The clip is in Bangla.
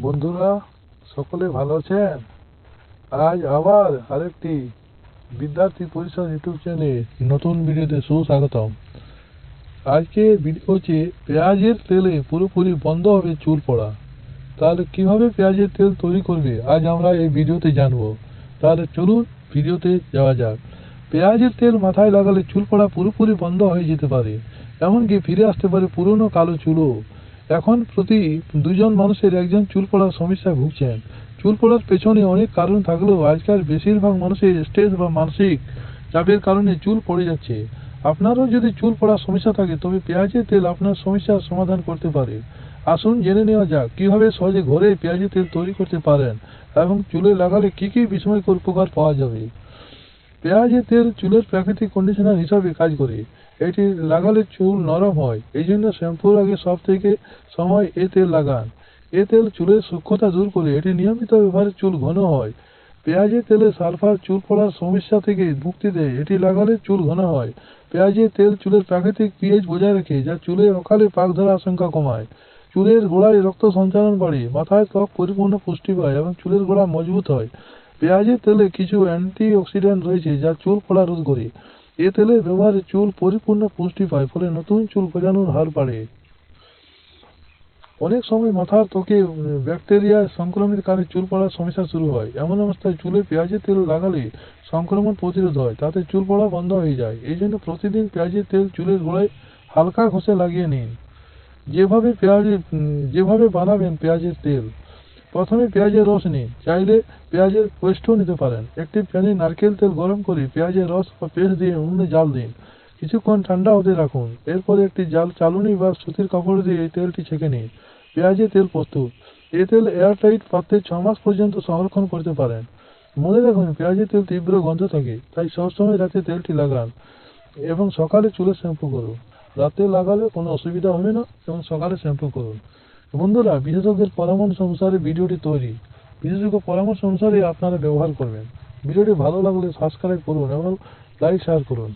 বন্ধুরা, সকলে ভালো আছেন? আজ আবার আরেকটি বিদ্যার্থী পরিষদ ইউটিউব চ্যানেলে নতুন ভিডিওতে সুস্বাগতম। আজকে ভিডিও হচ্ছে পেঁয়াজের তেলে পুরোপুরি বন্ধ হবে চুল পড়া। তাহলে কিভাবে পেঁয়াজের তেল তৈরি করবে আজ আমরা এই ভিডিওতে জানবো। তাহলে চলুন ভিডিওতে যাওয়া যাক। পেঁয়াজের তেল মাথায় লাগালে চুল পড়া পুরোপুরি বন্ধ হয়ে যেতে পারে, এমনকি ফিরে আসতে পারে পুরনো কালো চুলও। এখন প্রতি দুজন মানুষের একজন চুল পড়ার সমস্যায় ভুগছেন। চুল পড়ার পেছনে অনেক কারণ থাকলেও আজকাল বেশিরভাগ মানুষের স্ট্রেস বা মানসিক চাপের কারণে চুল পড়ে যাচ্ছে। আপনারও যদি চুল পড়ার সমস্যা থাকে তবে পেঁয়াজের তেল আপনার সমস্যার সমাধান করতে পারে। আসুন জেনে নেওয়া যাক কিভাবে সহজে ঘরে পেঁয়াজের তেল তৈরি করতে পারেন এবং চুলে লাগালে কি কি বিস্ময়কর উপকার পাওয়া যাবে। পেঁয়াজের তেল চুলের প্রাকৃতিক কন্ডিশনার হিসাবে কাজ করে। এটি লাগালে চুল নরম হয়, এই জন্য শ্যাম্পুর আগে সব থেকে সময় এ তেল লাগান। এ তেল চুলের সূক্ষ্মতা দূর করে, এটি নিয়মিত ব্যবহারে চুল ঘন হয়। পেঁয়াজের তেলে সালফার চুল পড়ার সমস্যা থেকে মুক্তি দেয়, এটি লাগালে চুল ঘন হয়। পেঁয়াজের তেল চুলের প্রাকৃতিক পিএইচ বজায় রাখে, যা চুলে অকালে পাক ধরার আশঙ্কা কমায়। চুলের গোড়ায় রক্ত সঞ্চালন বাড়ে, মাথায় ত্বক পরিপূর্ণ পুষ্টি পায় এবং চুলের গোড়া মজবুত হয়। পেঁয়াজের তেলে কিছু অ্যান্টিঅক্সিডেন্ট রয়েছে যা চুল পড়া রোধ করে। এ তেলের ব্যবহারে চুল পরিপূর্ণ পুষ্টি পায়, ফলে নতুন চুল গজানোর হার বাড়ে। অনেক সময় মাথার ত্বকে ব্যাকটেরিয়া সংক্রমণের কারণে চুল পড়ার সমস্যা শুরু হয়। এমন অবস্থায় চুলে পেঁয়াজের তেল লাগালে সংক্রমণ প্রতিরোধ হয়, তাতে চুল পড়া বন্ধ হয়ে যায়। এই জন্য প্রতিদিন পেঁয়াজের তেল চুলের গোড়ায় হালকা ঘষে লাগিয়ে নিন। যেভাবে বানাবেন পেঁয়াজের তেল: প্রথমে পেঁয়াজের রস নিন, চাইলে পেঁয়াজের পেস্টও নিতে পারেন। একটি প্যানে নারকেল তেল গরম করে পেঁয়াজের রস বা পেস্ট দিয়ে উনুনে জাল দিন। কিছুক্ষণ ঠান্ডা হতে রাখুন। এরপর একটি চালুনি বা সুতির কাপড় দিয়ে এই তেলটি ছেঁকে নিন। পেঁয়াজের তেল প্রস্তুত। এই তেল এয়ারটাইট পাত্রে 6 মাস পর্যন্ত সংরক্ষণ করতে পারেন। মনে রাখুন, পেঁয়াজের তেল তীব্র গন্ধ থাকে, তাই সবসময় রাতে তেলটি লাগান এবং সকালে চুলে শ্যাম্পু করুন। রাতে লাগালে কোনো অসুবিধা হবে না এবং সকালে শ্যাম্পু করুন। বন্ধুরা, বিশেষজ্ঞের পরামর্শ অনুসারে ভিডিওটি তৈরি। বিশেষজ্ঞ পরামর্শ অনুসারে আপনারা ব্যবহার করবেন। ভিডিওটি ভালো লাগলে সাবস্ক্রাইব করুন এবং লাইক শেয়ার করুন।